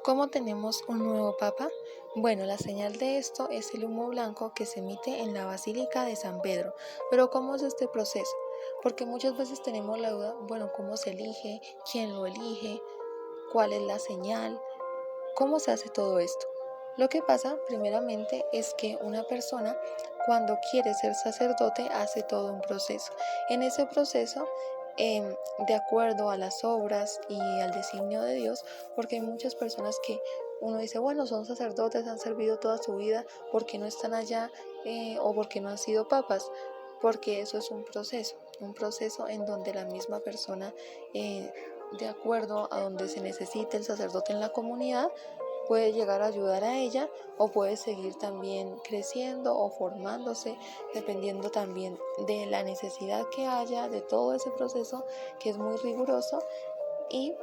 ¿Cómo tenemos un nuevo papa? Bueno, la señal de esto es el humo blanco que se emite en la Basílica de San Pedro. Pero ¿cómo es este proceso? Porque muchas veces tenemos la duda, bueno, ¿cómo se elige? ¿Quién lo elige? ¿Cuál es la señal? ¿Cómo se hace todo esto? Lo que pasa, primeramente, es que una persona, cuando quiere ser sacerdote, hace todo un proceso. En ese proceso, de acuerdo a las obras y al designio de Dios, porque hay muchas personas que uno dice, bueno, son sacerdotes, han servido toda su vida, ¿por qué no están allá o por qué no han sido papas? Porque eso es un proceso en donde la misma persona, de acuerdo a donde se necesite el sacerdote en la comunidad, puede llegar a ayudar a ella o puede seguir también creciendo o formándose, dependiendo también de la necesidad que haya, de todo ese proceso que es muy riguroso y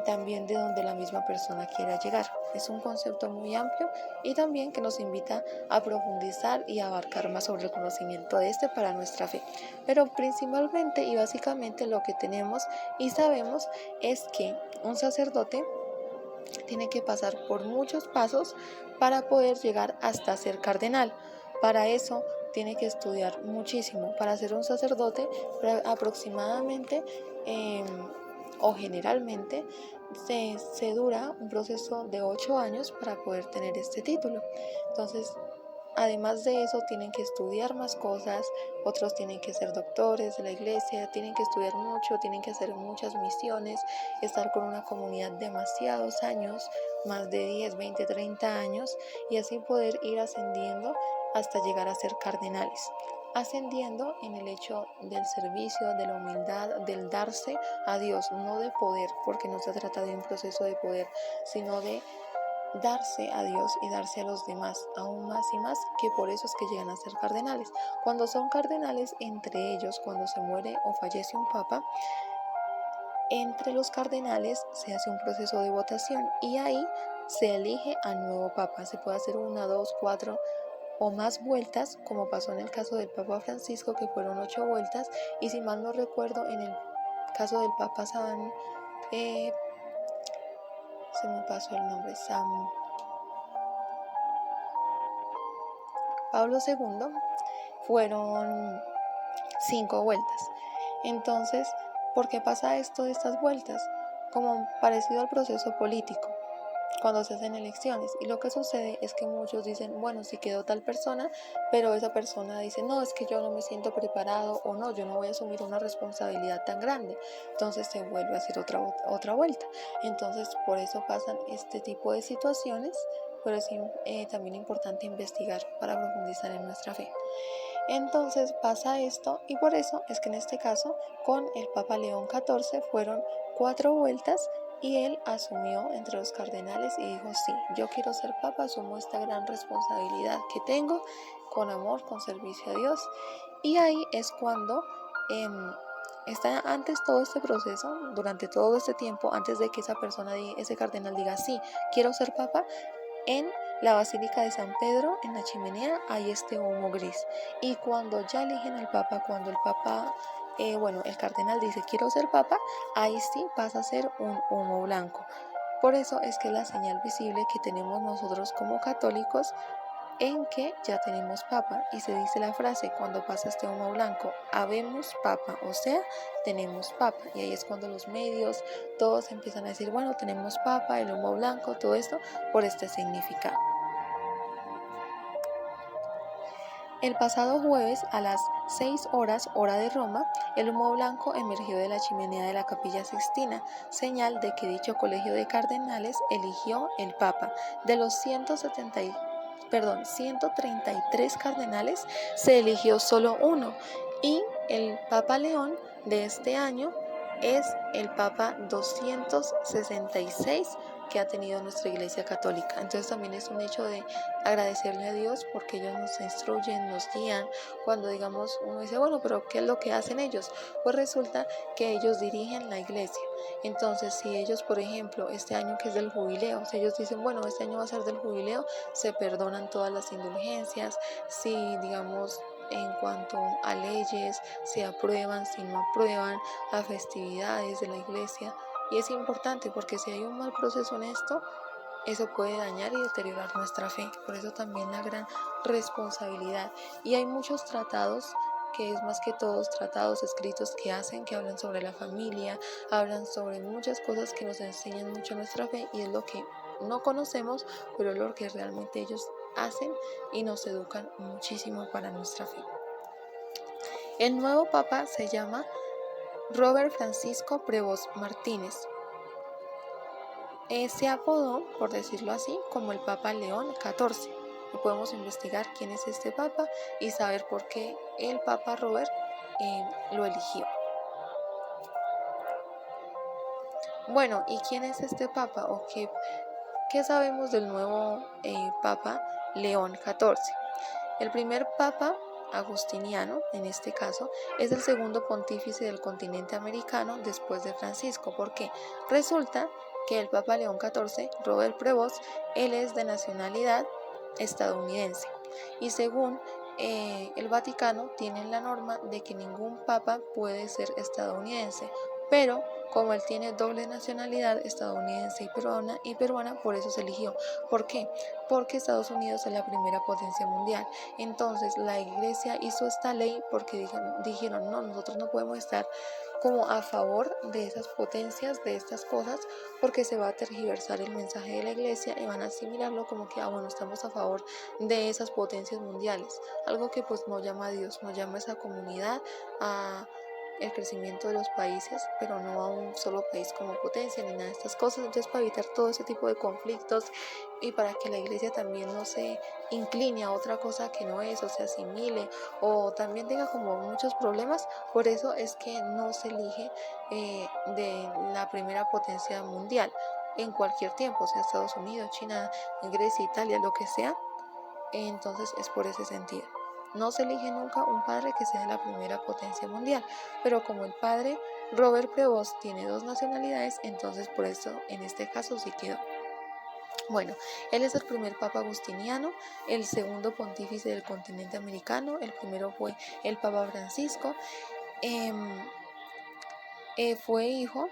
también de donde la misma persona quiera llegar. Es un concepto muy amplio y también que nos invita a profundizar y abarcar más sobre el conocimiento de este para nuestra fe. Pero principalmente y básicamente lo que tenemos y sabemos es que un sacerdote tiene que pasar por muchos pasos para poder llegar hasta ser cardenal. Para eso tiene que estudiar muchísimo. Para ser un sacerdote, aproximadamente o generalmente se dura un proceso de 8 años para poder tener este título. Entonces, además de eso, tienen que estudiar más cosas, otros tienen que ser doctores de la iglesia, tienen que estudiar mucho, tienen que hacer muchas misiones, estar con una comunidad demasiados años, más de 10, 20, 30 años, y así poder ir ascendiendo hasta llegar a ser cardenales. Ascendiendo en el hecho del servicio, de la humildad, del darse a Dios, no de poder, porque no se trata de un proceso de poder, sino de darse a Dios y darse a los demás, aún más y más, que por eso es que llegan a ser cardenales. Cuando son cardenales, entre ellos, cuando se muere o fallece un papa, entre los cardenales se hace un proceso de votación y ahí se elige al nuevo papa. Se puede hacer 1, 2, 4 o más vueltas, como pasó en el caso del Papa Francisco, que fueron 8 vueltas, y si mal no recuerdo, en el caso del Papa eh, se me pasó el nombre, San Pablo II, fueron 5 vueltas. Entonces, ¿por qué pasa esto de estas vueltas? Como parecido al proceso político, cuando se hacen elecciones. Y lo que sucede es que muchos dicen, bueno, si quedó tal persona, pero esa persona dice, no, es que yo no me siento preparado o no, yo no voy a asumir una responsabilidad tan grande. Entonces se vuelve a hacer otra vuelta. Entonces, por eso pasan este tipo de situaciones, pero es también importante investigar para profundizar en nuestra fe. Entonces pasa esto y por eso es que en este caso con el Papa León XIV fueron 4 vueltas y él asumió entre los cardenales y dijo, sí, yo quiero ser papa, asumo esta gran responsabilidad que tengo con amor, con servicio a Dios. Y ahí es cuando está antes todo este proceso, durante todo este tiempo, antes de que esa persona, ese cardenal diga, sí, quiero ser papa, en la Basílica de San Pedro, en la chimenea, hay este humo gris. Y cuando ya eligen al Papa, cuando el Papa, el cardenal dice quiero ser Papa, ahí sí pasa a ser un humo blanco. Por eso es que es la señal visible que tenemos nosotros como católicos en que ya tenemos papa y se dice la frase cuando pasa este humo blanco, habemos papa, o sea, tenemos papa. Y ahí es cuando los medios, todos empiezan a decir, bueno, tenemos papa, el humo blanco, todo esto por este significado. El pasado jueves a las 6 horas hora de Roma, el humo blanco emergió de la chimenea de la Capilla Sixtina, señal de que dicho colegio de cardenales eligió el papa. De los 133 cardenales se eligió solo uno y el Papa León de este año es el Papa 266 que ha tenido nuestra Iglesia Católica. Entonces también es un hecho de agradecerle a Dios porque ellos nos instruyen, nos guían. Cuando digamos uno dice, bueno, pero ¿qué es lo que hacen ellos? Pues resulta que ellos dirigen la iglesia. Entonces si ellos, por ejemplo, este año que es del jubileo, si ellos dicen, bueno, este año va a ser del jubileo, se perdonan todas las indulgencias. Si digamos en cuanto a leyes, si aprueban, si no aprueban, a festividades de la iglesia. Y es importante porque si hay un mal proceso en esto, eso puede dañar y deteriorar nuestra fe. Por eso también la gran responsabilidad. Y hay muchos tratados, que es más que todos tratados escritos que hablan sobre la familia, hablan sobre muchas cosas que nos enseñan mucho nuestra fe, y es lo que no conocemos, pero es lo que realmente ellos hacen y nos educan muchísimo para nuestra fe. El nuevo papa se llama Robert Francisco Prevost Martínez. Se apodó, por decirlo así, como el Papa León XIV. Y podemos investigar quién es este papa y saber por qué el Papa Robert lo eligió. Bueno, ¿y quién es este papa? ¿O qué sabemos del nuevo Papa León XIV? El primer papa agustiniano, en este caso, es el segundo pontífice del continente americano después de Francisco. ¿Por qué? Resulta que el Papa León XIV, Robert Prevost, él es de nacionalidad estadounidense. Y según el Vaticano, tienen la norma de que ningún papa puede ser estadounidense, pero como él tiene doble nacionalidad, estadounidense y peruana, por eso se eligió. ¿Por qué? Porque Estados Unidos es la primera potencia mundial. Entonces la iglesia hizo esta ley porque dijeron, no, nosotros no podemos estar como a favor de esas potencias, de estas cosas, porque se va a tergiversar el mensaje de la iglesia y van a asimilarlo como que, bueno, estamos a favor de esas potencias mundiales, algo que pues no llama a Dios, no llama a esa comunidad a el crecimiento de los países, pero no a un solo país como potencia ni nada de estas cosas. Entonces, para evitar todo ese tipo de conflictos y para que la iglesia también no se incline a otra cosa que no es, o se asimile, o también tenga como muchos problemas, por eso es que no se elige de la primera potencia mundial en cualquier tiempo, sea Estados Unidos, China, Grecia, Italia, lo que sea. Entonces es por ese sentido. No se elige nunca un padre que sea la primera potencia mundial, pero como el padre Robert Prevost tiene dos nacionalidades, entonces por eso en este caso sí quedó. Bueno, él es el primer papa agustiniano, el segundo pontífice del continente americano. El primero fue el Papa Francisco. Fue hijo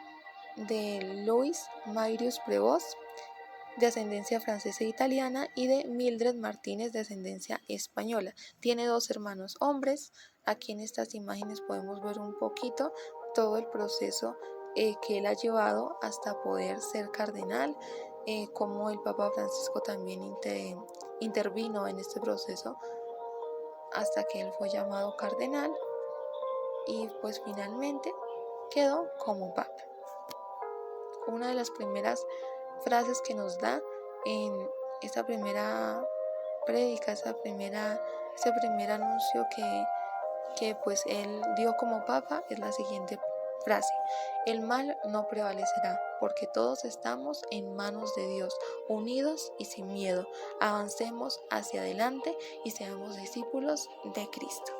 de Louis Marius Prevost, de ascendencia francesa e italiana, y de Mildred Martínez, de ascendencia española. Tiene dos hermanos hombres. Aquí en estas imágenes podemos ver un poquito todo el proceso que él ha llevado hasta poder ser cardenal, como el Papa Francisco también intervino en este proceso hasta que él fue llamado cardenal y pues finalmente quedó como papa. Una de las primeras frases que nos da en esta primera prédica, ese primer anuncio que pues él dio como papa es la siguiente frase: el mal no prevalecerá, porque todos estamos en manos de Dios, unidos y sin miedo. Avancemos hacia adelante y seamos discípulos de Cristo.